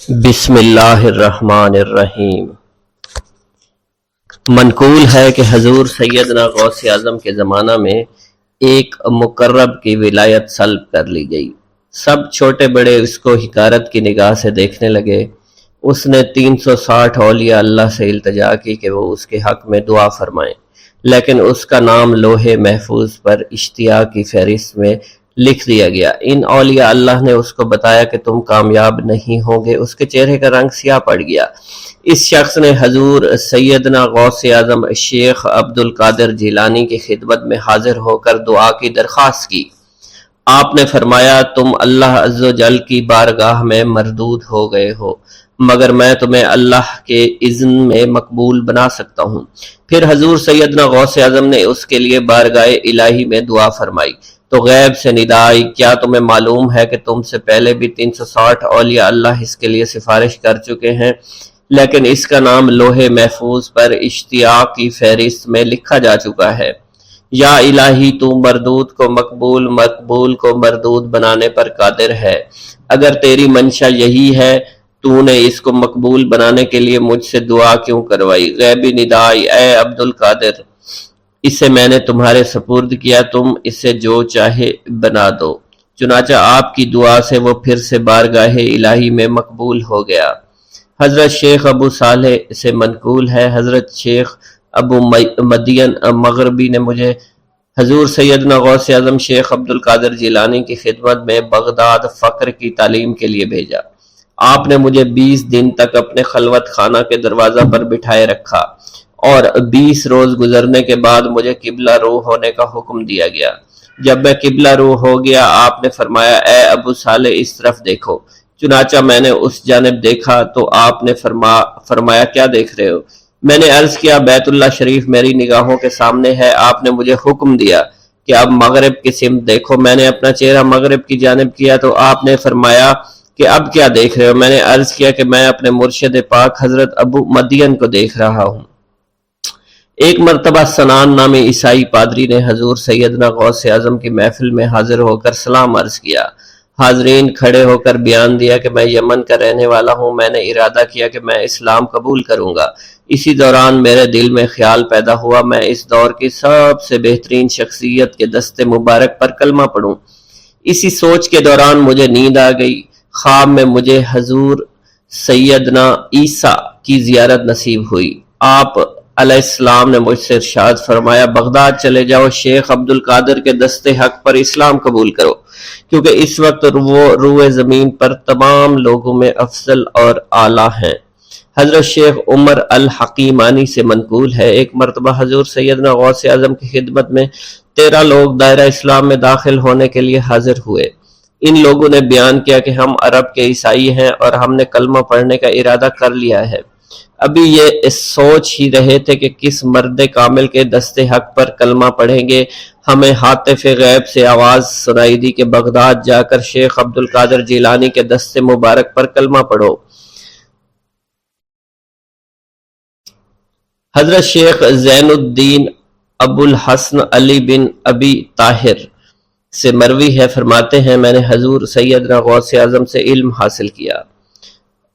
بسم اللہ الرحمن الرحیم۔ منقول ہے کہ حضور سیدنا غوث اعظم کے زمانہ میں ایک مقرب کی ولایت سلب کر لی گئی۔ سب چھوٹے بڑے اس کو حقارت کی نگاہ سے دیکھنے لگے۔ اس نے 360 اولیاء اللہ سے التجا کی کہ وہ اس کے حق میں دعا فرمائیں، لیکن اس کا نام لوح محفوظ پر اشتیاق کی فہرست میں لکھ دیا گیا۔ ان اولیاء اللہ نے اس کو بتایا کہ تم کامیاب نہیں ہوں گے۔ اس کے چہرے کا رنگ سیاہ پڑ گیا۔ اس شخص نے حضور سیدنا غوث اعظم شیخ عبد القادر جیلانی کی خدمت میں حاضر ہو کر دعا کی درخواست کی۔ آپ نے فرمایا تم اللہ عز و جل کی بارگاہ میں مردود ہو گئے ہو، مگر میں تمہیں اللہ کے اذن میں مقبول بنا سکتا ہوں۔ پھر حضور سیدنا غوث اعظم نے اس کے لیے بارگاہ الہی میں دعا فرمائی تو غیب سے ندا آئی، کیا تمہیں معلوم ہے کہ تم سے پہلے بھی 360 اولیاء اللہ اس کے لیے سفارش کر چکے ہیں، لیکن اس کا نام لوح محفوظ پر اشتیاق کی فہرست میں لکھا جا چکا ہے۔ یا الہی تو مردود کو مقبول، مقبول کو مردود بنانے پر قادر ہے۔ اگر تیری منشا یہی ہے تو نے اس کو مقبول بنانے کے لیے مجھ سے دعا کیوں کروائی؟ غیبی ندا آئی، اے عبد القادر، اسے میں نے تمہارے سپرد کیا، تم اسے جو چاہے بنا دو۔ چنانچہ آپ کی دعا سے وہ پھر سے بارگاہ الہی میں مقبول ہو گیا۔ حضرت شیخ ابو صالح سے منقول ہے، حضرت شیخ ابو مدین مغربی نے مجھے حضور سیدنا غوث اعظم شیخ عبد القادر جیلانی کی خدمت میں بغداد فقر کی تعلیم کے لیے بھیجا۔ آپ نے مجھے 20 دن تک اپنے خلوت خانہ کے دروازہ پر بٹھائے رکھا اور 20 روز گزرنے کے بعد مجھے قبلہ رو ہونے کا حکم دیا گیا۔ جب میں قبلہ رو ہو گیا، آپ نے فرمایا اے ابو صالح اس طرف دیکھو۔ چنانچہ میں نے اس جانب دیکھا تو آپ نے فرمایا کیا دیکھ رہے ہو؟ میں نے عرض کیا بیت اللہ شریف میری نگاہوں کے سامنے ہے۔ آپ نے مجھے حکم دیا کہ اب مغرب کی سمت دیکھو۔ میں نے اپنا چہرہ مغرب کی جانب کیا تو آپ نے فرمایا کہ اب کیا دیکھ رہے ہو؟ میں نے عرض کیا کہ میں اپنے مرشد پاک حضرت ابو مدین کو دیکھ رہا ہوں۔ ایک مرتبہ سنان نامی عیسائی پادری نے حضور سیدنا غوث اعظم کی محفل میں حاضر ہو کر سلام عرض کیا۔ حاضرین کھڑے ہو کر بیان دیا کہ میں یمن کا رہنے والا ہوں، میں نے ارادہ کیا کہ میں اسلام قبول کروں گا۔ اسی دوران میرے دل میں خیال پیدا ہوا میں اس دور کی سب سے بہترین شخصیت کے دست مبارک پر کلمہ پڑھوں۔ اسی سوچ کے دوران مجھے نیند آ گئی۔ خواب میں مجھے حضور سیدنا عیسیٰ کی زیارت نصیب ہوئی۔ آپ علیہ السلام نے مجھ سے ارشاد فرمایا بغداد چلے جاؤ، شیخ عبد القادر کے دست حق پر اسلام قبول کرو، کیونکہ اس وقت وہ روئے زمین پر تمام لوگوں میں افضل اور اعلیٰ ہیں۔ حضرت شیخ عمر الحکیمانی سے منقول ہے، ایک مرتبہ حضور سیدنا غوث اعظم کی خدمت میں 13 لوگ دائرہ اسلام میں داخل ہونے کے لیے حاضر ہوئے۔ ان لوگوں نے بیان کیا کہ ہم عرب کے عیسائی ہیں اور ہم نے کلمہ پڑھنے کا ارادہ کر لیا ہے۔ ابھی یہ سوچ ہی رہے تھے کہ کس مرد کامل کے دست حق پر کلمہ پڑھیں گے۔ ہمیں ہاتف غیب سے آواز سنائی دی کہ بغداد جا کر شیخ عبد القادر جیلانی کے دست مبارک پر کلمہ پڑھو۔ حضرت شیخ زین الدین ابو الحسن علی بن ابی طاہر سے مروی ہے، فرماتے ہیں میں نے حضور سیدنا غوث اعظم سے علم حاصل کیا۔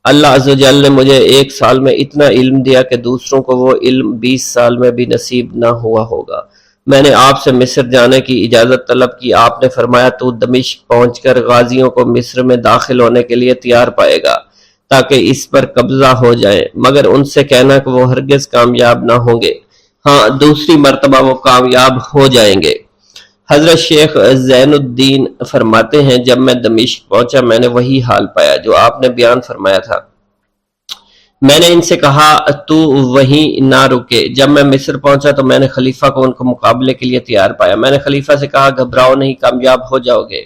اللہ عز و جل نے مجھے 1 سال میں اتنا علم دیا کہ دوسروں کو وہ علم 20 سال میں بھی نصیب نہ ہوا ہوگا۔ میں نے آپ سے مصر جانے کی اجازت طلب کی۔ آپ نے فرمایا تو دمشق پہنچ کر غازیوں کو مصر میں داخل ہونے کے لیے تیار پائے گا تاکہ اس پر قبضہ ہو جائے، مگر ان سے کہنا کہ وہ ہرگز کامیاب نہ ہوں گے، ہاں دوسری مرتبہ وہ کامیاب ہو جائیں گے۔ حضرت شیخ زین الدین فرماتے ہیں جب میں دمشق پہنچا میں نے وہی حال پایا جو آپ نے بیان فرمایا تھا۔ میں نے ان سے کہا تو وہیں نہ رکے۔ جب میں مصر پہنچا تو میں نے خلیفہ کو ان کو مقابلے کے لیے تیار پایا۔ میں نے خلیفہ سے کہا گھبراؤ نہیں، کامیاب ہو جاؤ گے۔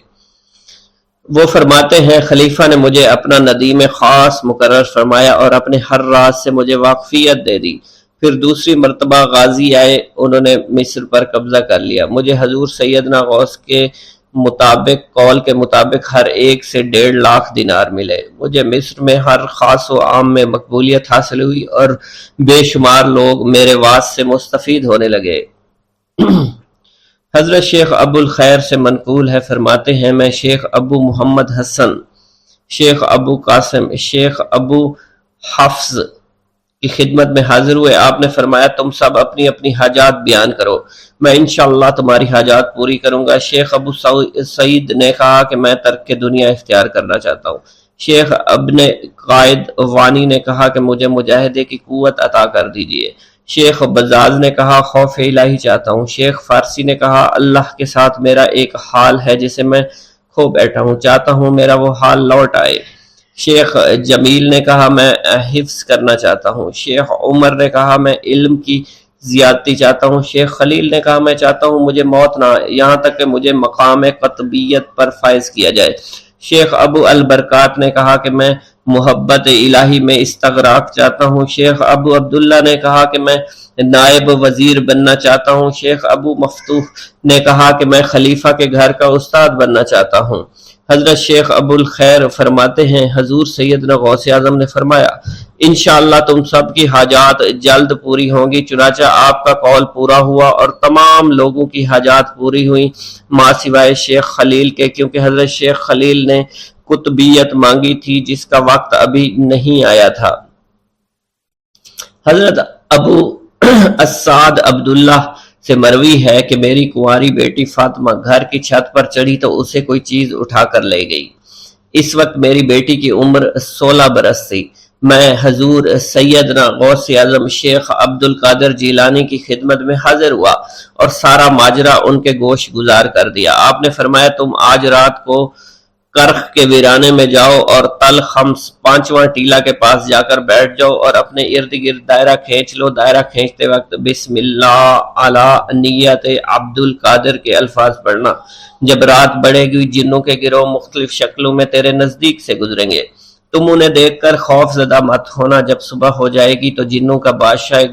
وہ فرماتے ہیں خلیفہ نے مجھے اپنا ندیم خاص مقرر فرمایا اور اپنے ہر راز سے مجھے واقفیت دے دی۔ پھر دوسری مرتبہ غازی آئے، انہوں نے مصر پر قبضہ کر لیا۔ مجھے حضور سیدنا غوث کے قول کے مطابق ہر ایک سے 1.5 لاکھ دینار ملے۔ مجھے مصر میں ہر خاص و عام میں مقبولیت حاصل ہوئی اور بے شمار لوگ میرے واعظ سے مستفید ہونے لگے۔ حضرت شیخ ابو الخیر سے منقول ہے، فرماتے ہیں میں شیخ ابو محمد حسن شیخ ابو قاسم شیخ ابو حفظ کی خدمت میں حاضر ہوئے۔ آپ نے فرمایا تم سب اپنی اپنی حاجات بیان کرو، میں انشاءاللہ تمہاری حاجات پوری کروں گا۔ شیخ ابو سعید نے کہا کہ میں ترک دنیا اختیار کرنا چاہتا ہوں۔ شیخ ابن قائد وانی نے کہا کہ مجھے مجاہدے کی قوت عطا کر دیجئے۔ شیخ بزاز نے کہا خوف الہی چاہتا ہوں۔ شیخ فارسی نے کہا اللہ کے ساتھ میرا ایک حال ہے جسے میں کھو بیٹھا ہوں، چاہتا ہوں میرا وہ حال لوٹ آئے۔ شیخ جمیل نے کہا میں حفظ کرنا چاہتا ہوں۔ شیخ عمر نے کہا میں علم کی زیادتی چاہتا ہوں۔ شیخ خلیل نے کہا میں چاہتا ہوں مجھے موت نہ آئے، یہاں تک کہ مجھے مقام قطبیت پر فائز کیا جائے۔ شیخ ابو البرکات نے کہا کہ میں محبت الہی میں استغراق چاہتا ہوں۔ شیخ ابو عبداللہ نے کہا کہ میں نائب وزیر بننا چاہتا ہوں۔ شیخ ابو مفتوح نے کہا کہ میں خلیفہ کے گھر کا استاد بننا چاہتا ہوں۔ حضرت شیخ ابو الخیر فرماتے ہیں حضور سیدنا غوث اعظم نے فرمایا انشاءاللہ تم سب کی حاجات جلد پوری ہوں گی۔ چنانچہ آپ کا قول پورا ہوا اور تمام لوگوں کی حاجات پوری ہوئیں ماں سوائے شیخ خلیل کے، کیونکہ حضرت شیخ خلیل نے قطبیت مانگی تھی جس کا وقت ابھی نہیں آیا تھا۔ حضرت ابو السعد عبداللہ سے مروی ہے کہ میری کنواری بیٹی فاطمہ گھر کی چھت پر چڑھی تو اسے کوئی چیز اٹھا کر لے گئی۔ اس وقت میری بیٹی کی عمر 16 برس تھی۔ میں حضور سیدنا غوث اعظم شیخ عبد القادر جیلانی کی خدمت میں حاضر ہوا اور سارا ماجرا ان کے گوش گزار کر دیا۔ آپ نے فرمایا تم آج رات کو کرخ کے ویرانے میں جاؤ اور تل خمس 5واں ٹیلا کے پاس جا کر بیٹھ جاؤ اور اپنے ارد گرد دائرہ کھینچ لو۔ دائرہ کھینچتے وقت بسم اللہ علی نیت عبد القادر کے الفاظ پڑھنا۔ جب رات بڑھے گی جنوں کے گروہ مختلف شکلوں میں تیرے نزدیک سے گزریں گے، تم انہیں دیکھ کر خوف زدہ مت ہونا۔ جب صبح ہو جائے گی تو جنوں کا بادشاہ ایک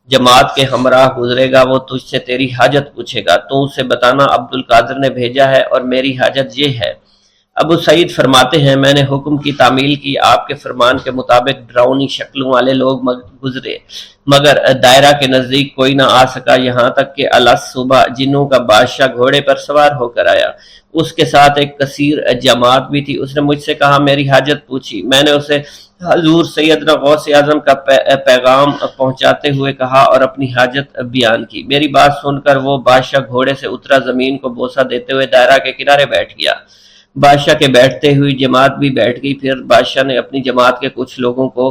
جماعت کے ہمراہ گزرے گا، وہ تجھ سے تیری حاجت پوچھے گا، تو اسے بتانا عبد القادر نے بھیجا ہے اور میری حاجت یہ ہے۔ ابو سعید فرماتے ہیں میں نے حکم کی تعمیل کی، آپ کے فرمان کے مطابق ڈراؤنی شکلوں والے لوگ گزرے مگر دائرہ کے نزدیک کوئی نہ آ سکا، یہاں تک کہ صبح جنوں کا بادشاہ گھوڑے پر سوار ہو کر آیا، اس کے ساتھ ایک کثیر جماعت بھی تھی۔ اس نے مجھ سے کہا میری حاجت پوچھی، میں نے اسے حضور سیدنا غوث اعظم کا پیغام پہنچاتے ہوئے کہا اور اپنی حاجت بیان کی۔ میری بات سن کر وہ بادشاہ گھوڑے سے اترا، زمین کو بوسہ دیتے ہوئے دائرہ کے کنارے بیٹھ گیا۔ بادشاہ کے بیٹھتے ہوئی جماعت بھی بیٹھ گئی۔ پھر بادشاہ نے اپنی جماعت کے کچھ لوگوں کو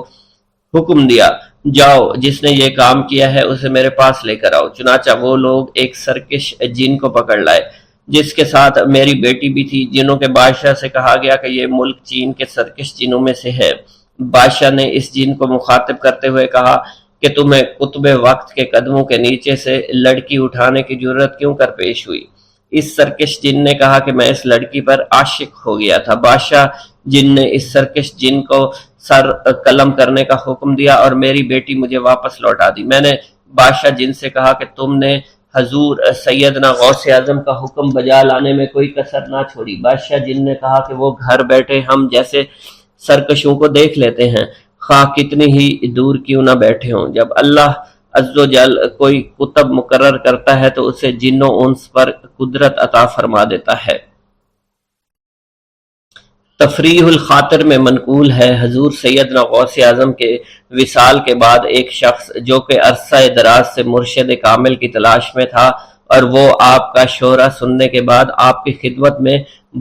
حکم دیا جاؤ جس نے یہ کام کیا ہے اسے میرے پاس لے کر آؤ۔ چنانچہ وہ لوگ ایک سرکش جن کو پکڑ لائے جس کے ساتھ میری بیٹی بھی تھی۔ جنوں کے بادشاہ سے کہا گیا کہ یہ ملک چین کے سرکش جنوں میں سے ہے۔ بادشاہ نے اس جن کو مخاطب کرتے ہوئے کہا کہ تمہیں قطب وقت کے قدموں کے نیچے سے لڑکی اٹھانے کی جرت کیوں کر پیش ہوئی؟ اس سرکش جن نے کہا کہ میں اس لڑکی پر عاشق ہو گیا تھا۔ بادشاہ جن نے اس سرکش جن کو سر قلم کرنے کا حکم دیا اور میری بیٹی مجھے واپس لوٹا دی۔ میں نے بادشاہ جن سے کہا کہ تم نے حضور سیدنا غوث اعظم کا حکم بجا لانے میں کوئی کسر نہ چھوڑی۔ بادشاہ جن نے کہا کہ وہ گھر بیٹھے ہم جیسے سرکشوں کو دیکھ لیتے ہیں، خواہ کتنی ہی دور کیوں نہ بیٹھے ہوں۔ جب اللہ عز و جل کوئی کتب مقرر کرتا ہے تو اسے جن و انس پر قدرت عطا فرما دیتا ہے۔ تفریح الخاطر میں منقول ہے حضور سیدنا غوث اعظم کے وصال کے بعد ایک شخص جو کہ عرصہ دراز سے مرشد کامل کی تلاش میں تھا اور وہ آپ کا شورا سننے کے بعد آپ کی خدمت میں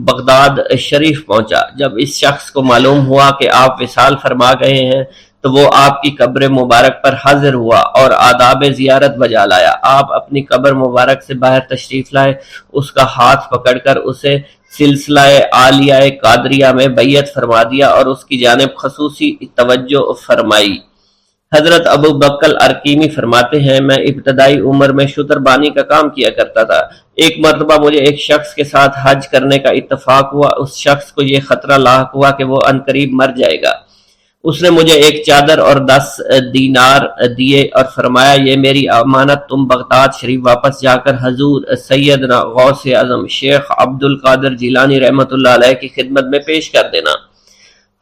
بغداد شریف پہنچا۔ جب اس شخص کو معلوم ہوا کہ آپ وصال فرما گئے ہیں تو وہ آپ کی قبر مبارک پر حاضر ہوا اور آداب زیارت بجا لایا۔ آپ اپنی قبر مبارک سے باہر تشریف لائے، اس کا ہاتھ پکڑ کر اسے سلسلہ عالیہ قادریہ میں بیعت فرما دیا اور اس کی جانب خصوصی توجہ فرمائی۔ حضرت ابو بکر ارکیمی فرماتے ہیں میں ابتدائی عمر میں شتر بانی کا کام کیا کرتا تھا۔ ایک مرتبہ مجھے ایک شخص کے ساتھ حج کرنے کا اتفاق ہوا۔ اس شخص کو یہ خطرہ لاحق ہوا کہ وہ عنقریب مر جائے گا۔ اس نے مجھے ایک چادر اور 10 دینار دیے اور فرمایا یہ میری امانت، تم بغداد شریف واپس جا کر حضور سیدنا غوث اعظم شیخ عبد القادر جیلانی رحمۃ اللہ علیہ کی خدمت میں پیش کر دینا۔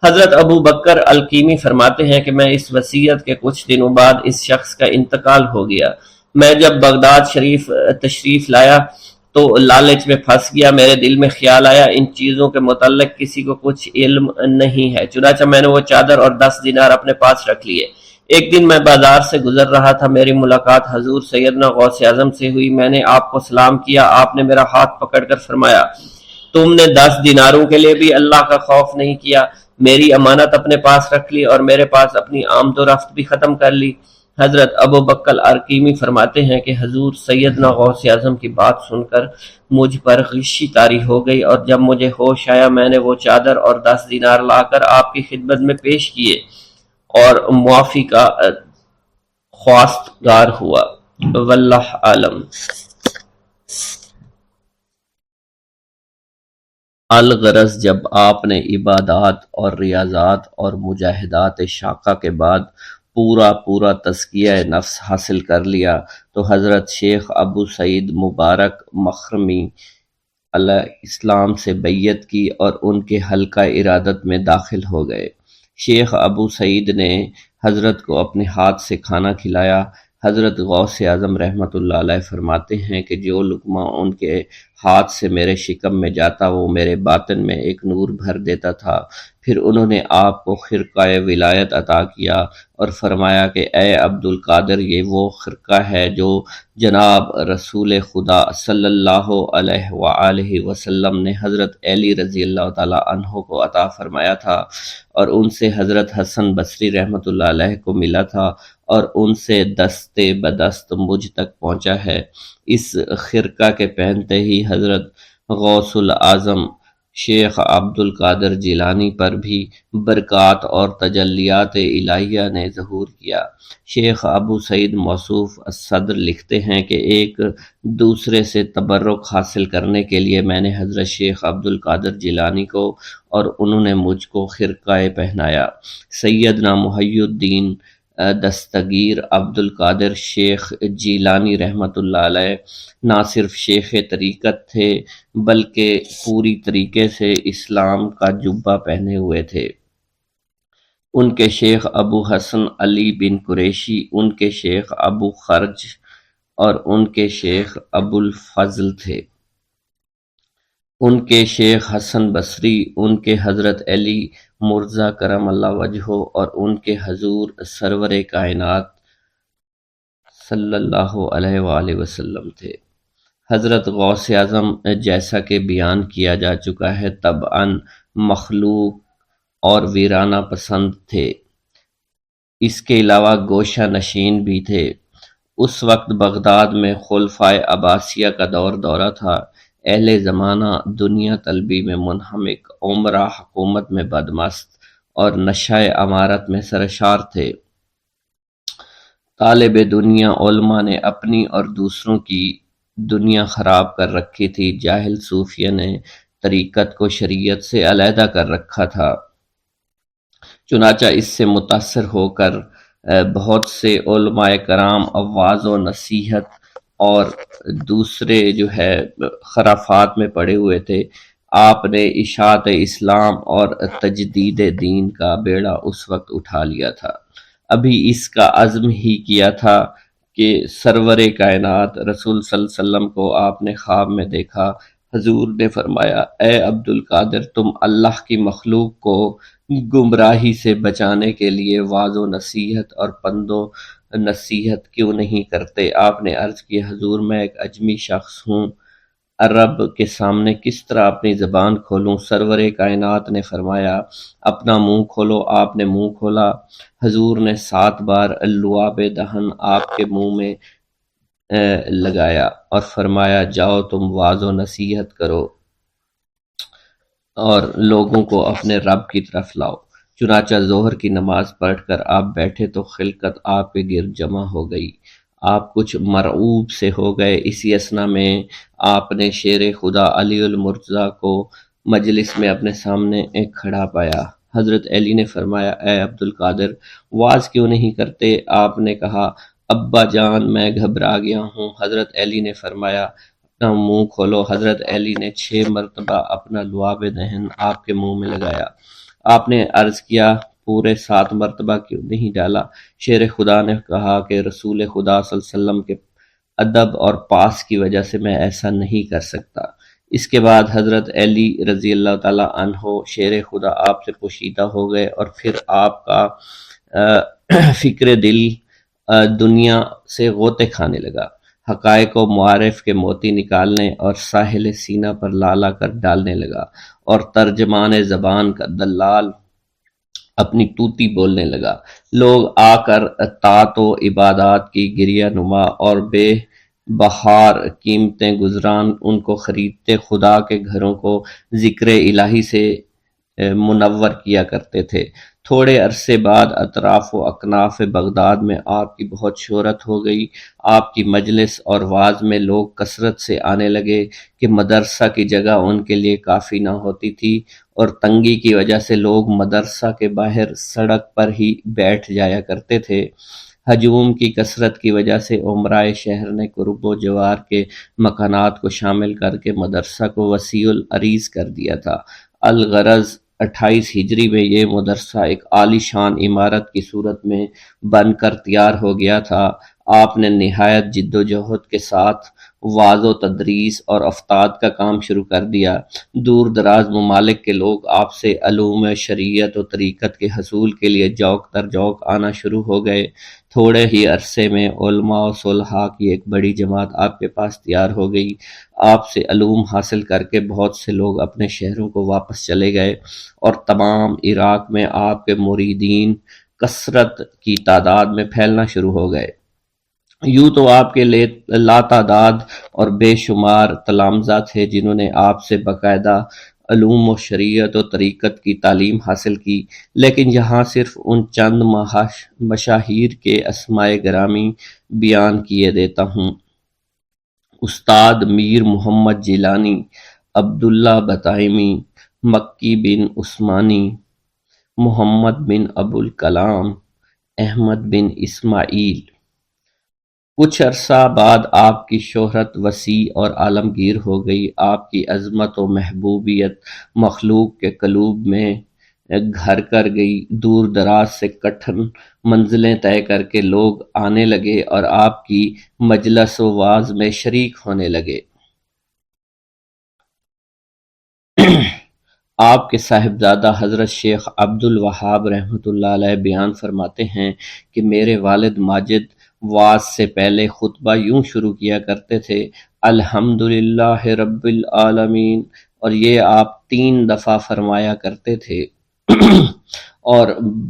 حضرت ابو بکر الکیمی فرماتے ہیں کہ میں اس وصیت کے کچھ دنوں بعد اس شخص کا انتقال ہو گیا۔ میں جب بغداد شریف تشریف لایا تو لالچ میں پھنس گیا، میرے دل میں خیال آیا ان چیزوں کے متعلق کسی کو کچھ علم نہیں ہے، چنانچہ میں نے وہ چادر اور 10 دینار اپنے پاس رکھ لیے۔ ایک دن میں بازار سے گزر رہا تھا، میری ملاقات حضور سیدنا غوث اعظم سے ہوئی۔ میں نے آپ کو سلام کیا، آپ نے میرا ہاتھ پکڑ کر فرمایا، تم نے 10 دیناروں کے لیے بھی اللہ کا خوف نہیں کیا، میری امانت اپنے پاس رکھ لی اور میرے پاس اپنی آمد و رفت بھی ختم کر لی۔ حضرت ابو بکر ارقیمی فرماتے ہیں کہ حضور سیدنا غوث اعظم کی بات سن کر مجھ پر غشی طاری ہو گئی، اور جب مجھے ہوش آیا میں نے وہ چادر اور 10 دینار لا کر آپ کی خدمت میں پیش کیے اور معافی کا خواستگار ہوا۔ واللہ عالم۔ الغرض جب آپ نے عبادات اور ریاضات اور مجاہدات شاقہ کے بعد پورا تزکیہ نفس حاصل کر لیا تو حضرت شیخ ابو سعید مبارک مخرمی علیہ السلام سے بیعت کی اور ان کے حلقہ ارادت میں داخل ہو گئے۔ شیخ ابو سعید نے حضرت کو اپنے ہاتھ سے کھانا کھلایا۔ حضرت غوث اعظم رحمۃ اللہ علیہ فرماتے ہیں کہ جو لقمہ ان کے ہاتھ سے میرے شکم میں جاتا وہ میرے باطن میں ایک نور بھر دیتا تھا۔ پھر انہوں نے آپ کو خرقہ ولایت عطا کیا اور فرمایا کہ اے عبد القادر، یہ وہ خرقہ ہے جو جناب رسول خدا صلی اللہ علیہ وآلہ وسلم نے حضرت علی رضی اللہ تعالیٰ عنہ کو عطا فرمایا تھا اور ان سے حضرت حسن بصری رحمۃ اللہ علیہ کو ملا تھا اور ان سے دست بدست مجھ تک پہنچا ہے۔ اس خرقہ کے پہنتے ہی حضرت غوث العظم شیخ عبد القادر جیلانی پر بھی برکات اور تجلیات الہیہ نے ظہور کیا۔ شیخ ابو سعید موصوف الصدر لکھتے ہیں کہ ایک دوسرے سے تبرک حاصل کرنے کے لیے میں نے حضرت شیخ عبد القادر جیلانی کو اور انہوں نے مجھ کو خرقہ پہنایا۔ سیدنا محی الدین دستگیر عبد القادر شیخ جیلانی رحمۃ اللہ علیہ نہ صرف شیخ طریقت تھے بلکہ پوری طریقے سے اسلام کا جبہ پہنے ہوئے تھے۔ ان کے شیخ ابو حسن علی بن قریشی، ان کے شیخ ابو خرج اور ان کے شیخ ابو الفضل تھے۔ ان کے شیخ حسن بصری، ان کے حضرت علی مرزا کرم اللہ وجہہ اور ان کے حضور سرور کائنات صلی اللہ علیہ وآلہ وسلم تھے۔ حضرت غوث اعظم جیسا کہ بیان کیا جا چکا ہے طبعاً مخلوق اور ویرانہ پسند تھے، اس کے علاوہ گوشہ نشین بھی تھے۔ اس وقت بغداد میں خلفائے عباسیہ کا دورہ تھا۔ اہل زمانہ دنیا طلبی میں منہمک، عمرہ حکومت میں بدمست اور نشہ امارت میں سرشار تھے۔ طالب دنیا علماء نے اپنی اور دوسروں کی دنیا خراب کر رکھی تھی، جاہل صوفیہ نے طریقت کو شریعت سے علیحدہ کر رکھا تھا۔ چنانچہ اس سے متاثر ہو کر بہت سے علماء کرام وعظ و نصیحت اور دوسرے جو ہے خرافات میں پڑے ہوئے تھے۔ آپ نے اشاعت اسلام اور تجدید دین کا بیڑا اس وقت اٹھا لیا تھا۔ ابھی اس کا عزم ہی کیا تھا کہ سرور کائنات رسول صلی اللہ علیہ وسلم کو آپ نے خواب میں دیکھا۔ حضور نے فرمایا، اے عبد القادر، تم اللہ کی مخلوق کو گمراہی سے بچانے کے لیے وعظ و نصیحت اور پند و نصیحت کیوں نہیں کرتے؟ آپ نے عرض کی، حضور میں ایک اجمی شخص ہوں، عرب کے سامنے کس طرح اپنی زبان کھولوں؟ سرور کائنات نے فرمایا، اپنا منہ کھولو۔ آپ نے منہ کھولا، حضور نے 7 بار لعاب دہن آپ کے منہ میں لگایا اور فرمایا، جاؤ تم وعظ و نصیحت کرو اور لوگوں کو اپنے رب کی طرف لاؤ۔ چنانچہ ظہر کی نماز پڑھ کر آپ بیٹھے تو خلقت آپ کے گرد جمع ہو گئی۔ آپ کچھ مرعوب سے ہو گئے۔ اسی اثنا میں آپ نے شیر خدا علی المرتضیٰ کو مجلس میں اپنے سامنے ایک کھڑا پایا۔ حضرت علی نے فرمایا، اے عبد القادر، واز کیوں نہیں کرتے؟ آپ نے کہا، ابا جان میں گھبرا گیا ہوں۔ حضرت علی نے فرمایا، اپنا منہ کھولو۔ حضرت علی نے 6 مرتبہ اپنا لعاب دہن آپ کے منہ میں لگایا۔ آپ نے عرض کیا، پورے 7 مرتبہ کیوں نہیں ڈالا؟ شیر خدا نے کہا کہ رسول خدا صلی اللہ علیہ وسلم کے ادب اور پاس کی وجہ سے میں ایسا نہیں کر سکتا۔ اس کے بعد حضرت علی رضی اللہ تعالیٰ عنہ شیر خدا آپ سے پوشیدہ ہو گئے، اور پھر آپ کا فکر دل دنیا سے غوطے کھانے لگا، حقائق و معارف کے موتی نکالنے اور ساحل سینہ پر لالا کر ڈالنے لگا، اور ترجمان زبان کا دلال اپنی توتی بولنے لگا۔ لوگ آ کر طاعت و عبادات کی گریہ نما اور بے بہار قیمتیں گزران ان کو خریدتے، خدا کے گھروں کو ذکر الہی سے منور کیا کرتے تھے۔ تھوڑے عرصے بعد اطراف و اکناف بغداد میں آپ کی بہت شہرت ہو گئی۔ آپ کی مجلس اور واعظ میں لوگ کثرت سے آنے لگے کہ مدرسہ کی جگہ ان کے لیے کافی نہ ہوتی تھی، اور تنگی کی وجہ سے لوگ مدرسہ کے باہر سڑک پر ہی بیٹھ جایا کرتے تھے۔ ہجوم کی کثرت کی وجہ سے امرائے شہر نے قرب و جوار کے مکانات کو شامل کر کے مدرسہ کو وسیع العریض کر دیا تھا۔ الغرض 28 ہجری میں یہ مدرسہ ایک عالی شان عمارت کی صورت میں بن کر تیار ہو گیا تھا۔ آپ نے نہایت جد و جہد کے ساتھ وعظ و تدریس اور افتاد کا کام شروع کر دیا۔ دور دراز ممالک کے لوگ آپ سے علوم شریعت و طریقت کے حصول کے لیے جوق در جوق آنا شروع ہو گئے۔ تھوڑے ہی عرصے میں علماء و صلحاء کی ایک بڑی جماعت آپ کے پاس تیار ہو گئی۔ آپ سے علوم حاصل کر کے بہت سے لوگ اپنے شہروں کو واپس چلے گئے، اور تمام عراق میں آپ کے مریدین کثرت کی تعداد میں پھیلنا شروع ہو گئے۔ یوں تو آپ کے لاتعداد اور بے شمار تلامذہ تھے جنہوں نے آپ سے باقاعدہ علوم و شریعت و طریقت کی تعلیم حاصل کی، لیکن یہاں صرف ان چند مشاہیر کے اسماء گرامی بیان کیے دیتا ہوں۔ استاد میر محمد جیلانی، عبداللہ بطائمی، مکی بن عثمانی، محمد بن ابوالکلام، احمد بن اسماعیل۔ کچھ عرصہ بعد آپ کی شہرت وسیع اور عالمگیر ہو گئی۔ آپ کی عظمت و محبوبیت مخلوق کے قلوب میں گھر کر گئی۔ دور دراز سے کٹھن منزلیں طے کر کے لوگ آنے لگے اور آپ کی مجلس و واعظ میں شریک ہونے لگے۔ آپ کے صاحبزادہ حضرت شیخ عبد الوہاب رحمۃ اللہ علیہ بیان فرماتے ہیں کہ میرے والد ماجد واعظ سے پہلے خطبہ یوں شروع کیا کرتے تھے: الحمدللہ رب العالمین، اور یہ آپ 3 دفعہ فرمایا کرتے تھے۔ اور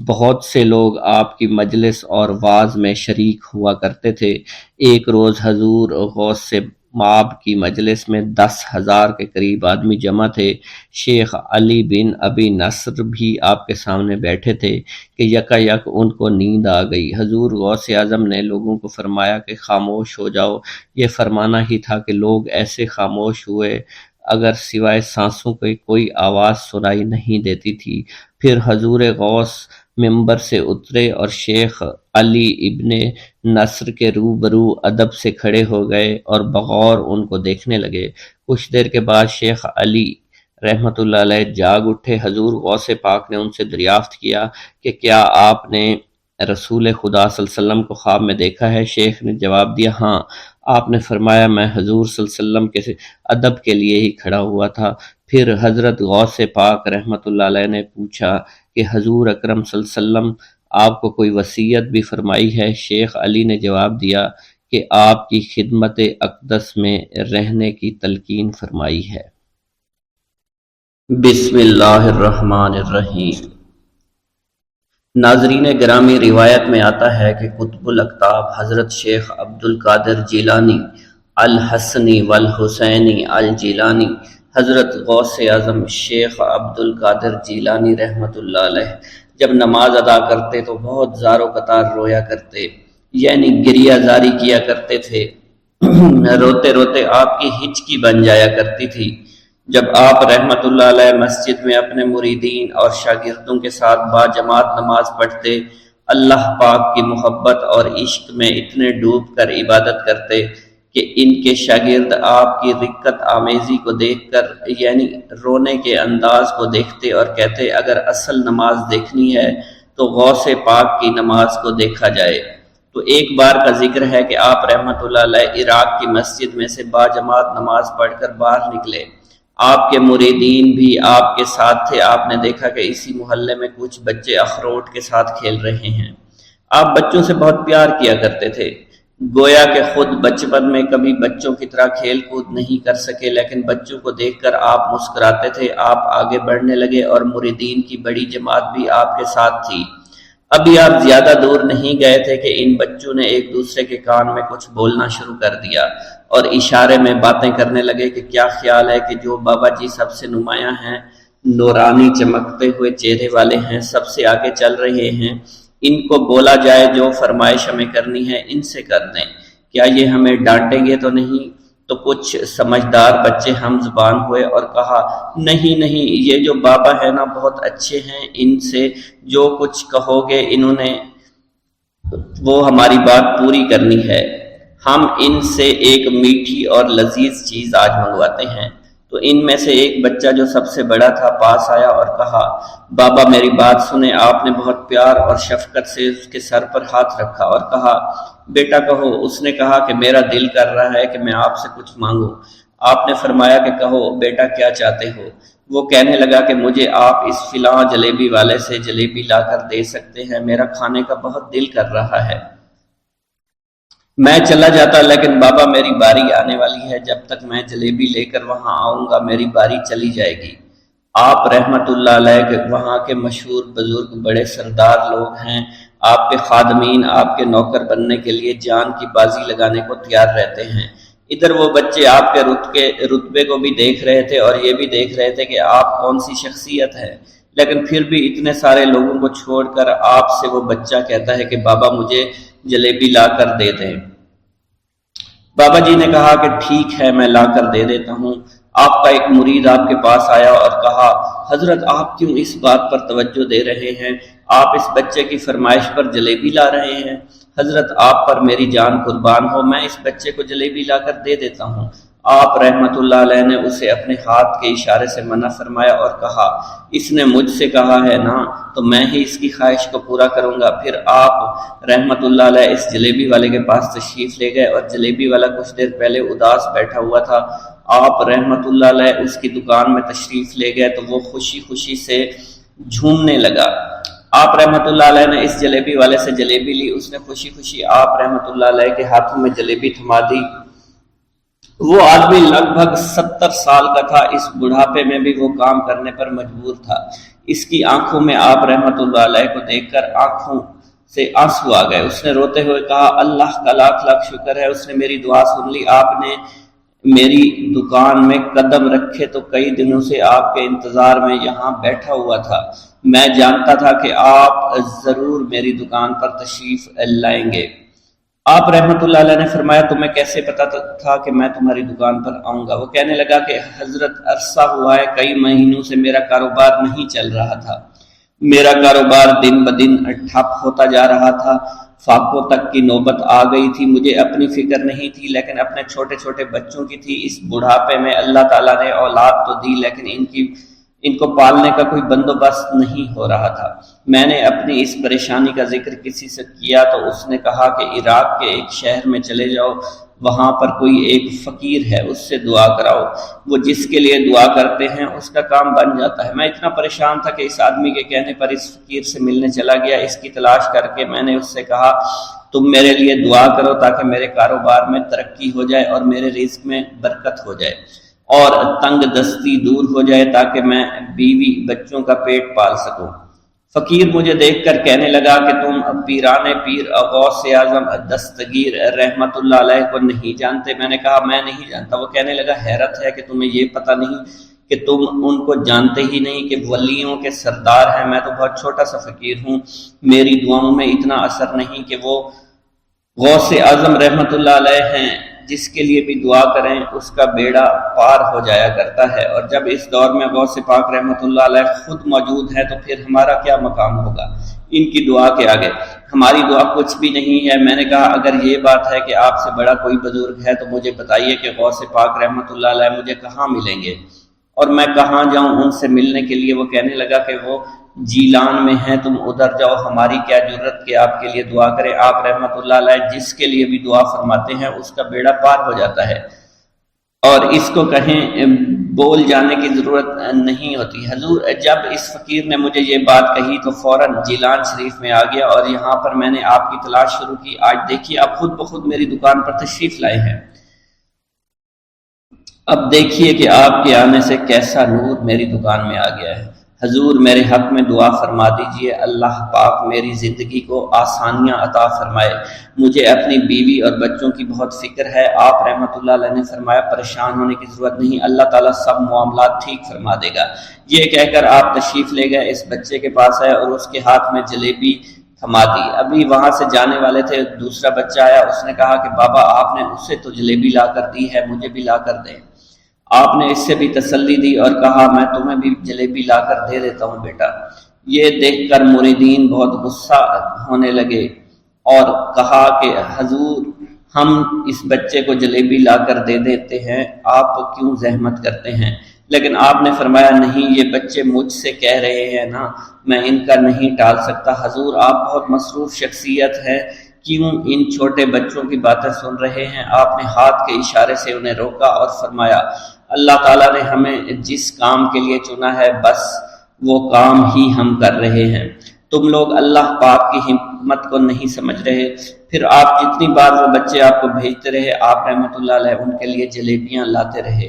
بہت سے لوگ آپ کی مجلس اور واعظ میں شریک ہوا کرتے تھے۔ ایک روز حضور غوث سے مآب کی مجلس میں 10,000 کے قریب آدمی جمع تھے۔ شیخ علی بن ابی نصر بھی آپ کے سامنے بیٹھے تھے کہ یکا یک ان کو نیند آ گئی۔ حضور غوث اعظم نے لوگوں کو فرمایا کہ خاموش ہو جاؤ۔ یہ فرمانا ہی تھا کہ لوگ ایسے خاموش ہوئے اگر سوائے سانسوں کی کوئی آواز سنائی نہیں دیتی تھی۔ پھر حضور غوث ممبر سے اترے اور شیخ علی ابن نصر کے روبرو ادب سے کھڑے ہو گئے اور بغور ان کو دیکھنے لگے۔ کچھ دیر کے بعد شیخ علی رحمت اللہ علیہ جاگ اٹھے۔ حضور غوث پاک نے ان سے دریافت کیا کہ کیا آپ نے رسول خدا صلی اللہ علیہ وسلم کو خواب میں دیکھا ہے؟ شیخ نے جواب دیا، ہاں۔ آپ نے فرمایا، میں حضور صلی اللہ علیہ وسلم کے ادب کے لیے ہی کھڑا ہوا تھا۔ پھر حضرت غوث پاک رحمت اللہ علیہ نے پوچھا کہ حضور اکرم صلی اللہ علیہ وسلم آپ کو کوئی وصیت بھی فرمائی ہے؟ شیخ علی نے جواب دیا کہ آپ کی خدمت اقدس میں رہنے کی تلقین فرمائی ہے۔ بسم اللہ الرحمن الرحیم۔ ناظرین گرامی، روایت میں آتا ہے کہ قطب الاقطاب حضرت شیخ عبد القادر جیلانی الحسنی والحسینی الجیلانی، حضرت غوث اعظم شیخ عبد القادر جیلانی رحمت اللہ علیہ جب نماز ادا کرتے تو بہت زار و قطار رویا کرتے، یعنی گریہ زاری کیا کرتے تھے۔ روتے روتے آپ کی ہچکی بن جایا کرتی تھی۔ جب آپ رحمت اللہ علیہ مسجد میں اپنے مریدین اور شاگردوں کے ساتھ با جماعت نماز پڑھتے، اللہ پاک کی محبت اور عشق میں اتنے ڈوب کر عبادت کرتے کہ ان کے شاگرد آپ کی رقت آمیزی کو دیکھ کر، یعنی رونے کے انداز کو دیکھتے اور کہتے، اگر اصل نماز دیکھنی ہے تو غوث پاک کی نماز کو دیکھا جائے۔ تو ایک بار کا ذکر ہے کہ آپ رحمۃ اللہ علیہ عراق کی مسجد میں سے باجماعت نماز پڑھ کر باہر نکلے، آپ کے مریدین بھی آپ کے ساتھ تھے۔ آپ نے دیکھا کہ اسی محلے میں کچھ بچے اخروٹ کے ساتھ کھیل رہے ہیں۔ آپ بچوں سے بہت پیار کیا کرتے تھے، گویا کہ خود بچپن میں کبھی بچوں کی طرح کھیل کود نہیں کر سکے، لیکن بچوں کو دیکھ کر آپ مسکراتے تھے۔ آپ آگے بڑھنے لگے اور مریدین کی بڑی جماعت بھی آپ کے ساتھ تھی۔ ابھی آپ زیادہ دور نہیں گئے تھے کہ ان بچوں نے ایک دوسرے کے کان میں کچھ بولنا شروع کر دیا اور اشارے میں باتیں کرنے لگے کہ کیا خیال ہے کہ جو بابا جی سب سے نمایاں ہیں، نورانی چمکتے ہوئے چہرے والے ہیں، سب سے آگے چل رہے ہیں، ان کو بولا جائے جو فرمائش ہمیں کرنی ہے ان سے کر دیں، کیا یہ ہمیں ڈانٹیں گے تو نہیں؟ تو کچھ سمجھدار بچے ہم زبان ہوئے اور کہا، نہیں نہیں، یہ جو بابا ہے نا بہت اچھے ہیں، ان سے جو کچھ کہو گے انہوں نے وہ ہماری بات پوری کرنی ہے، ہم ان سے ایک میٹھی اور لذیذ چیز آج منگواتے ہیں۔ تو ان میں سے ایک بچہ جو سب سے بڑا تھا پاس آیا اور کہا، بابا میری بات سنیں۔ آپ نے بہت پیار اور شفقت سے اس کے سر پر ہاتھ رکھا اور کہا، بیٹا کہو۔ اس نے کہا کہ میرا دل کر رہا ہے کہ میں آپ سے کچھ مانگوں۔ آپ نے فرمایا کہ کہو بیٹا کیا چاہتے ہو؟ وہ کہنے لگا کہ مجھے آپ اس فلاں جلیبی والے سے جلیبی لا کر دے سکتے ہیں، میرا کھانے کا بہت دل کر رہا ہے۔ میں چلا جاتا، لیکن بابا میری باری آنے والی ہے، جب تک میں جلیبی لے کر وہاں آؤں گا میری باری چلی جائے گی۔ آپ رحمت اللہ علیہ کے وہاں کے مشہور بزرگ بڑے سردار لوگ ہیں، آپ کے خادمین آپ کے نوکر بننے کے لیے جان کی بازی لگانے کو تیار رہتے ہیں۔ ادھر وہ بچے آپ کے رتبے کو بھی دیکھ رہے تھے اور یہ بھی دیکھ رہے تھے کہ آپ کون سی شخصیت ہے، لیکن پھر بھی اتنے سارے لوگوں کو چھوڑ کر آپ سے وہ بچہ کہتا ہے کہ بابا مجھے جلیبی لا کر دے دیں۔ بابا جی نے کہا کہ ٹھیک ہے میں لا کر دے دیتا ہوں۔ آپ کا ایک مرید آپ کے پاس آیا اور کہا، حضرت آپ کیوں اس بات پر توجہ دے رہے ہیں؟ آپ اس بچے کی فرمائش پر جلیبی لا رہے ہیں۔ حضرت آپ پر میری جان قربان ہو، میں اس بچے کو جلیبی لا کر دے دیتا ہوں۔ آپ رحمت اللہ علیہ نے اسے اپنے ہاتھ کے اشارے سے منع فرمایا اور کہا، اس نے مجھ سے کہا ہے نا تو میں ہی اس کی خواہش کو پورا کروں گا۔ پھر آپ رحمت اللہ علیہ اس جلیبی والے کے پاس تشریف لے گئے اور جلیبی والا کچھ دیر پہلے اداس بیٹھا ہوا تھا۔ آپ رحمت اللہ علیہ اس کی دکان میں تشریف لے گئے تو وہ خوشی خوشی سے جھومنے لگا۔ آپ رحمت اللہ علیہ نے اس جلیبی والے سے جلیبی لی، اس نے خوشی خوشی آپ رحمت اللہ علیہ کے ہاتھوں میں جلیبی تھما دی۔ وہ آدمی لگ بھگ 70 سال کا تھا، اس بڑھاپے میں بھی وہ کام کرنے پر مجبور تھا۔ اس کی آنکھوں میں آپ رحمت اللہ علیہ کو دیکھ کر آنکھوں سے آنسو آ گئے۔ اس نے روتے ہوئے کہا، اللہ کا لاکھ لاکھ شکر ہے، اس نے میری دعا سن لی۔ آپ نے میری دکان میں قدم رکھے تو کئی دنوں سے آپ کے انتظار میں یہاں بیٹھا ہوا تھا۔ میں جانتا تھا کہ آپ ضرور میری دکان پر تشریف لائیں گے۔ آپ رحمت اللہ علیہ نے فرمایا، تمہیں کیسے پتا تھا کہ میں تمہاری دکان پر آؤں گا؟ وہ کہنے لگا کہ حضرت عرصہ ہوا ہے، کئی مہینوں سے میرا کاروبار نہیں چل رہا تھا، میرا کاروبار دن بدن ٹھپ ہوتا جا رہا تھا، فاقوں تک کی نوبت آ گئی تھی۔ مجھے اپنی فکر نہیں تھی لیکن اپنے چھوٹے چھوٹے بچوں کی تھی۔ اس بڑھاپے میں اللہ تعالیٰ نے اولاد تو دی لیکن ان کو پالنے کا کوئی بندوبست نہیں ہو رہا تھا۔ میں نے اپنی اس پریشانی کا ذکر کسی سے کیا تو اس نے کہا کہ عراق کے ایک شہر میں چلے جاؤ، وہاں پر کوئی ایک فقیر ہے، اس سے دعا کراؤ، وہ جس کے لیے دعا کرتے ہیں اس کا کام بن جاتا ہے۔ میں اتنا پریشان تھا کہ اس آدمی کے کہنے پر اس فقیر سے ملنے چلا گیا۔ اس کی تلاش کر کے میں نے اس سے کہا، تم میرے لیے دعا کرو تاکہ میرے کاروبار میں ترقی ہو جائے اور میرے رزق میں برکت ہو جائے اور تنگ دستی دور ہو جائے تاکہ میں بیوی بچوں کا پیٹ پال سکوں۔ فقیر مجھے دیکھ کر کہنے لگا کہ تم پیران پیر غوث اعظم دستگیر رحمت اللہ علیہ کو نہیں جانتے؟ میں نے کہا میں نہیں جانتا۔ وہ کہنے لگا، حیرت ہے کہ تمہیں یہ پتہ نہیں کہ تم ان کو جانتے ہی نہیں کہ ولیوں کے سردار ہیں۔ میں تو بہت چھوٹا سا فقیر ہوں، میری دعاؤں میں اتنا اثر نہیں کہ وہ غوث اعظم رحمت اللہ علیہ ہیں، جس کے لیے بھی دعا کریں اس کا بیڑا پار ہو جایا کرتا ہے، اور جب اس دور میں غوث پاک رحمت اللہ علیہ خود موجود ہے تو پھر ہمارا کیا مقام ہوگا ان کی دعا کے آگے؟ ہماری دعا کچھ بھی نہیں ہے۔ میں نے کہا، اگر یہ بات ہے کہ آپ سے بڑا کوئی بزرگ ہے تو مجھے بتائیے کہ غوث پاک رحمت اللہ علیہ مجھے کہاں ملیں گے اور میں کہاں جاؤں ان سے ملنے کے لیے؟ وہ کہنے لگا کہ وہ جیلان میں ہیں، تم ادھر جاؤ، ہماری کیا جرت کہ آپ کے لیے دعا کریں۔ آپ رحمۃ اللہ علیہ جس کے لیے بھی دعا فرماتے ہیں اس کا بیڑا پار ہو جاتا ہے، اور اس کو کہیں بول جانے کی ضرورت نہیں ہوتی۔ حضور جب اس فقیر نے مجھے یہ بات کہی تو فوراً جیلان شریف میں آ گیا، اور یہاں پر میں نے آپ کی تلاش شروع کی۔ آج دیکھیے آپ خود بخود میری دکان پر تشریف لائے ہیں، اب دیکھیے کہ آپ کے آنے سے کیسا نور میری دکان میں آ گیا ہے۔ حضور میرے حق میں دعا فرما دیجئے، اللہ پاک میری زندگی کو آسانیاں عطا فرمائے، مجھے اپنی بیوی اور بچوں کی بہت فکر ہے۔ آپ رحمۃ اللہ علیہ نے فرمایا پریشان ہونے کی ضرورت نہیں، اللہ تعالیٰ سب معاملات ٹھیک فرما دے گا۔ یہ کہہ کر آپ تشریف لے گئے، اس بچے کے پاس آئے اور اس کے ہاتھ میں جلیبی تھما دی۔ ابھی وہاں سے جانے والے تھے، دوسرا بچہ آیا، اس نے کہا کہ بابا آپ نے اسے تو جلیبی لا کر دی ہے، مجھے بھی لا کر دیں۔ آپ نے اس سے بھی تسلی دی اور کہا میں تمہیں بھی جلیبی لا کر دے دیتا ہوں بیٹا۔ یہ دیکھ کر مریدین بہت غصہ ہونے لگے اور کہا کہ حضور ہم اس بچے کو جلیبی لا کر دے دیتے ہیں، آپ کیوں زحمت کرتے ہیں؟ لیکن آپ نے فرمایا نہیں، یہ بچے مجھ سے کہہ رہے ہیں نا، میں ان کا نہیں ٹال سکتا۔ حضور آپ بہت مصروف شخصیت ہے، کیوں ان چھوٹے بچوں کی باتیں سن رہے ہیں؟ آپ نے ہاتھ کے اشارے سے انہیں روکا اور فرمایا اللہ تعالیٰ نے ہمیں جس کام کے لیے چنا ہے بس وہ کام ہی ہم کر رہے ہیں، تم لوگ اللہ پاک کی حکمت کو نہیں سمجھ رہے۔ پھر آپ جتنی بار وہ بچے آپ کو بھیجتے رہے، آپ رحمۃ اللہ علیہ ان کے لیے جلیبیاں لاتے رہے،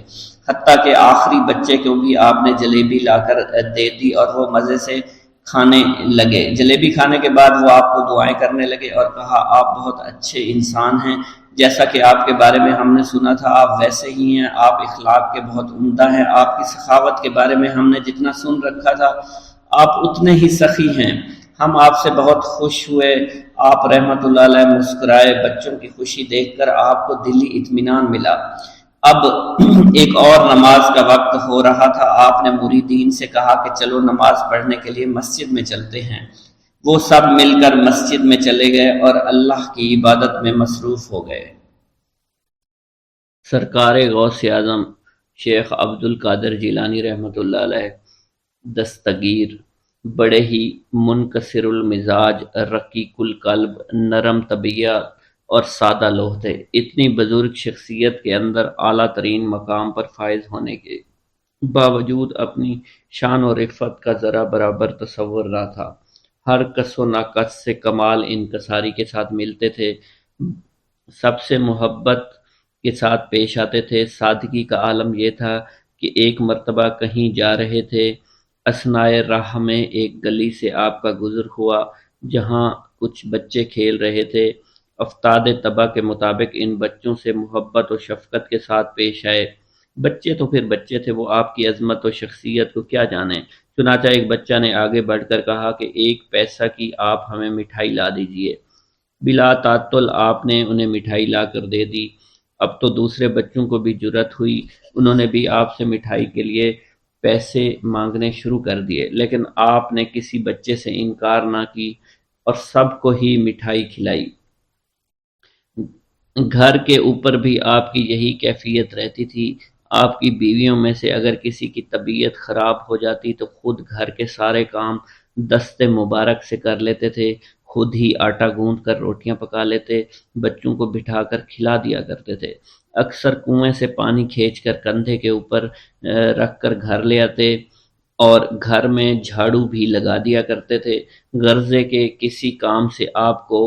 حتیٰ کہ آخری بچے کو بھی آپ نے جلیبی لا کر دے دی اور وہ مزے سے کھانے لگے۔ جلیبی کھانے کے بعد وہ آپ کو دعائیں کرنے لگے اور کہا آپ بہت اچھے انسان ہیں، جیسا کہ آپ کے بارے میں ہم نے سنا تھا آپ ویسے ہی ہیں، آپ اخلاق کے بہت عمدہ ہیں، آپ کی سخاوت کے بارے میں ہم نے جتنا سن رکھا تھا آپ اتنے ہی سخی ہیں، ہم آپ سے بہت خوش ہوئے۔ آپ رحمت اللہ علیہ مسکرائے، بچوں کی خوشی دیکھ کر آپ کو دلی اطمینان ملا۔ اب ایک اور نماز کا وقت ہو رہا تھا، آپ نے مریدین سے کہا کہ چلو نماز پڑھنے کے لیے مسجد میں چلتے ہیں۔ وہ سب مل کر مسجد میں چلے گئے اور اللہ کی عبادت میں مصروف ہو گئے۔ سرکار غوث اعظم شیخ عبد القادر جیلانی رحمۃ اللہ علیہ دستگیر بڑے ہی منکسر المزاج، رقیق القلب، نرم طبیعت اور سادہ لوح تھے۔ اتنی بزرگ شخصیت کے اندر اعلیٰ ترین مقام پر فائز ہونے کے باوجود اپنی شان و رفعت کا ذرا برابر تصور نہ تھا۔ ہر کس و ناقص سے کمال انکساری کے ساتھ ملتے تھے، سب سے محبت کے ساتھ پیش آتے تھے۔ سادگی کا عالم یہ تھا کہ ایک مرتبہ کہیں جا رہے تھے، اثنائے راہ میں ایک گلی سے آپ کا گزر ہوا جہاں کچھ بچے کھیل رہے تھے۔ افتاد طبع کے مطابق ان بچوں سے محبت و شفقت کے ساتھ پیش آئے۔ بچے تو پھر بچے تھے، وہ آپ کی عظمت و شخصیت کو کیا جانیں۔ چنانچہ ایک بچہ نے آگے بڑھ کر کہا کہ 1 پیسہ کی آپ ہمیں مٹھائی لا دیجئے۔ بلا تعطل آپ نے انہیں مٹھائی لا کر دے دی۔ اب تو دوسرے بچوں کو بھی جرأت ہوئی، انہوں نے بھی آپ سے مٹھائی کے لیے پیسے مانگنے شروع کر دیے، لیکن آپ نے کسی بچے سے انکار نہ کی اور سب کو ہی مٹھائی کھلائی۔ گھر کے اوپر بھی آپ کی یہی کیفیت رہتی تھی۔ آپ کی بیویوں میں سے اگر کسی کی طبیعت خراب ہو جاتی تو خود گھر کے سارے کام دست مبارک سے کر لیتے تھے، خود ہی آٹا گوندھ کر روٹیاں پکا لیتے، بچوں کو بٹھا کر کھلا دیا کرتے تھے۔ اکثر کنویں سے پانی کھینچ کر کندھے کے اوپر رکھ کر گھر لے آتے اور گھر میں جھاڑو بھی لگا دیا کرتے تھے۔ غرضے کے کسی کام سے آپ کو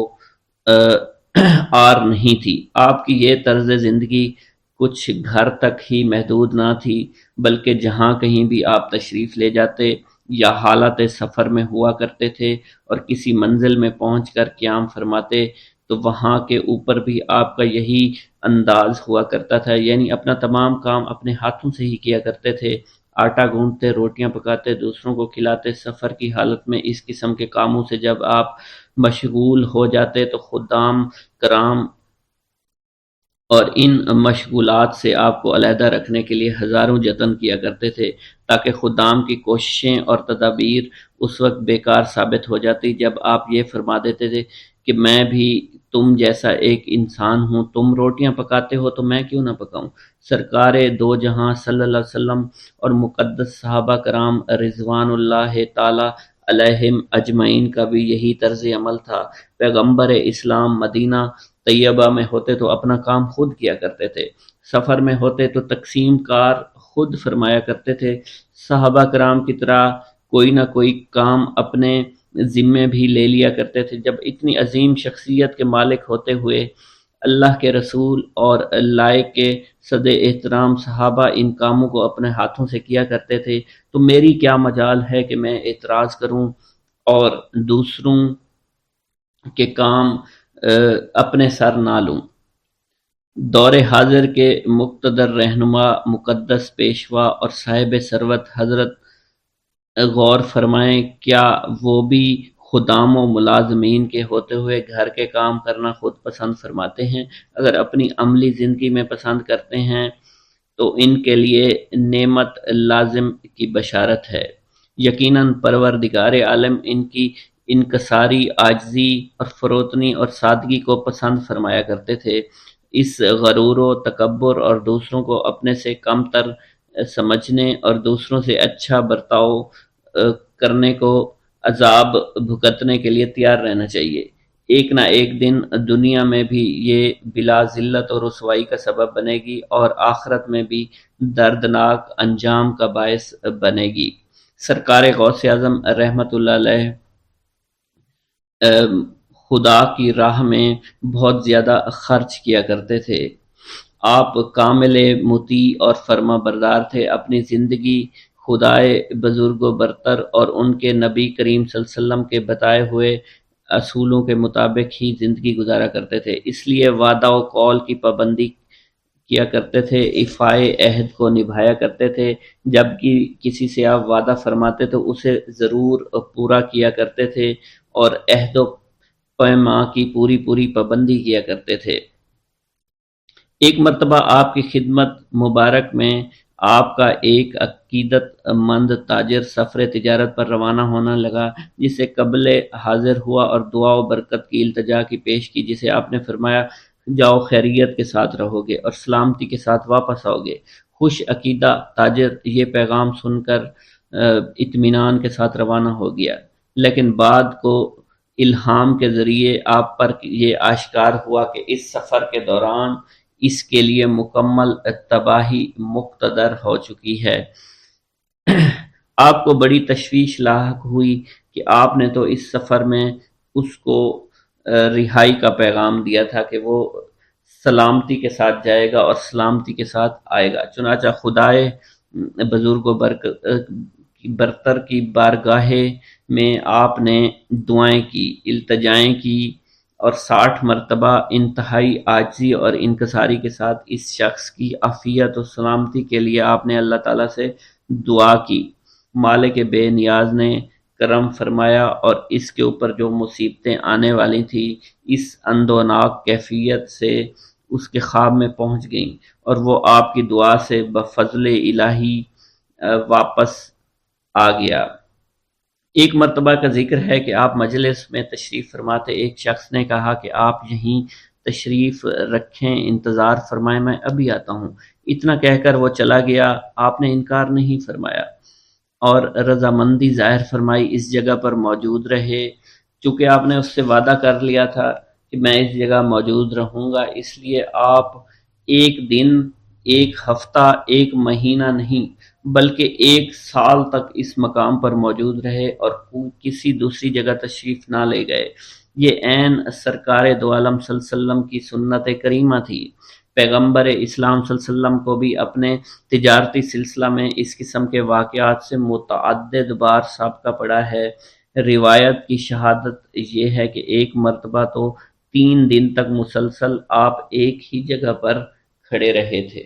آر نہیں تھی۔ آپ کی یہ طرز زندگی کچھ گھر تک ہی محدود نہ تھی، بلکہ جہاں کہیں بھی آپ تشریف لے جاتے یا حالت سفر میں ہوا کرتے تھے اور کسی منزل میں پہنچ کر قیام فرماتے تو وہاں کے اوپر بھی آپ کا یہی انداز ہوا کرتا تھا، یعنی اپنا تمام کام اپنے ہاتھوں سے ہی کیا کرتے تھے، آٹا گوندتے، روٹیاں پکاتے، دوسروں کو کھلاتے۔ سفر کی حالت میں اس قسم کے کاموں سے جب آپ مشغول ہو جاتے تو خدام کرام اور ان مشغولات سے آپ کو علیحدہ رکھنے کے لیے ہزاروں جتن کیا کرتے تھے، تاکہ خدام کی کوششیں اور تدابیر اس وقت بیکار ثابت ہو جاتی جب آپ یہ فرما دیتے تھے کہ میں بھی تم جیسا ایک انسان ہوں، تم روٹیاں پکاتے ہو تو میں کیوں نہ پکاؤں۔ سرکار دو جہاں صلی اللہ علیہ وسلم اور مقدس صحابہ کرام رضوان اللہ تعالی علیہم اجمعین کا بھی یہی طرز عمل تھا۔ پیغمبر اسلام مدینہ طیبہ میں ہوتے تو اپنا کام خود کیا کرتے تھے، سفر میں ہوتے تو تقسیم کار خود فرمایا کرتے تھے۔ صحابہ کرام کی طرح کوئی نہ کوئی کام اپنے ذمے بھی لے لیا کرتے تھے۔ جب اتنی عظیم شخصیت کے مالک ہوتے ہوئے اللہ کے رسول اور لائق کے صد احترام صحابہ ان کاموں کو اپنے ہاتھوں سے کیا کرتے تھے، تو میری کیا مجال ہے کہ میں اعتراض کروں اور دوسروں کے کام اپنے سر نہ لوں۔ دور حاضر کے مقتدر رہنما، مقدس پیشوا اور صاحب ثروت حضرت غور فرمائیں، کیا وہ بھی خدام و ملازمین کے ہوتے ہوئے گھر کے کام کرنا خود پسند فرماتے ہیں؟ اگر اپنی عملی زندگی میں پسند کرتے ہیں تو ان کے لیے نعمت لازم کی بشارت ہے۔ یقیناً پروردگار عالم ان کی انکساری، عاجزی اور فروتنی اور سادگی کو پسند فرمایا کرتے تھے۔ اس غرور و تکبر اور دوسروں کو اپنے سے کم تر سمجھنے اور دوسروں سے اچھا برتاؤ کرنے کو عذاب بھگتنے کے لیے تیار رہنا چاہیے۔ ایک نہ ایک دن دنیا میں بھی یہ بلا ذلت اور رسوائی کا سبب بنے گی اور آخرت میں بھی دردناک انجام کا باعث بنے گی۔ سرکار غوث اعظم رحمۃ اللہ علیہ خدا کی راہ میں بہت زیادہ خرچ کیا کرتے تھے۔ آپ کامل مطیع اور فرما بردار تھے۔ اپنی زندگی خدائے بزرگ و برتر اور ان کے نبی کریم صلی اللہ علیہ وسلم کے بتائے ہوئے اصولوں کے مطابق ہی زندگی گزارا کرتے تھے، اس لیے وعدہ و قول کی پابندی کیا کرتے تھے، ایفائے عہد کو نبھایا کرتے تھے۔ جب کسی سے آپ وعدہ فرماتے تو اسے ضرور پورا کیا کرتے تھے اور عہد و پیما کی پوری پابندی کیا کرتے تھے۔ ایک مرتبہ آپ کی خدمت مبارک میں آپ کا ایک عقیدت مند تاجر سفر تجارت پر روانہ ہونے لگا، جسے قبل حاضر ہوا اور دعا و برکت کی التجا کی پیش کی، جسے آپ نے فرمایا جاؤ خیریت کے ساتھ رہو گے اور سلامتی کے ساتھ واپس آؤ گے۔ خوش عقیدہ تاجر یہ پیغام سن کر اطمینان کے ساتھ روانہ ہو گیا، لیکن بعد کو الہام کے ذریعے آپ پر یہ آشکار ہوا کہ اس سفر کے دوران اس کے لیے مکمل تباہی مقتدر ہو چکی ہے۔ آپ کو بڑی تشویش لاحق ہوئی کہ آپ نے تو اس سفر میں اس کو رہائی کا پیغام دیا تھا کہ وہ سلامتی کے ساتھ جائے گا اور سلامتی کے ساتھ آئے گا۔ چنانچہ خدائے بزرگ و برتر کی بارگاہ میں آپ نے دعائیں کی، التجائیں کی اور 60 مرتبہ انتہائی عاجزی اور انکساری کے ساتھ اس شخص کی عافیت و سلامتی کے لیے آپ نے اللہ تعالیٰ سے دعا کی۔ مالک بے نیاز نے کرم فرمایا اور اس کے اوپر جو مصیبتیں آنے والی تھیں اس اندوناک کیفیت سے اس کے خواب میں پہنچ گئیں اور وہ آپ کی دعا سے بفضل الہی واپس آ گیا۔ ایک مرتبہ کا ذکر ہے کہ آپ مجلس میں تشریف فرماتے، ایک شخص نے کہا کہ آپ یہیں تشریف رکھیں، انتظار فرمائیں، میں ابھی آتا ہوں۔ اتنا کہہ کر وہ چلا گیا۔ آپ نے انکار نہیں فرمایا اور رضامندی ظاہر فرمائی، اس جگہ پر موجود رہے۔ چونکہ آپ نے اس سے وعدہ کر لیا تھا کہ میں اس جگہ موجود رہوں گا، اس لیے آپ ایک دن، ایک ہفتہ، ایک مہینہ نہیں بلکہ 1 سال تک اس مقام پر موجود رہے اور کسی دوسری جگہ تشریف نہ لے گئے۔ یہ عین سرکار دو عالم صلی اللہ علیہ وسلم کی سنت کریمہ تھی۔ پیغمبر اسلام صلی اللہ علیہ وسلم کو بھی اپنے تجارتی سلسلہ میں اس قسم کے واقعات سے متعدد بار سابقہ پڑا ہے۔ روایت کی شہادت یہ ہے کہ ایک مرتبہ تو 3 دن تک مسلسل آپ ایک ہی جگہ پر کھڑے رہے تھے۔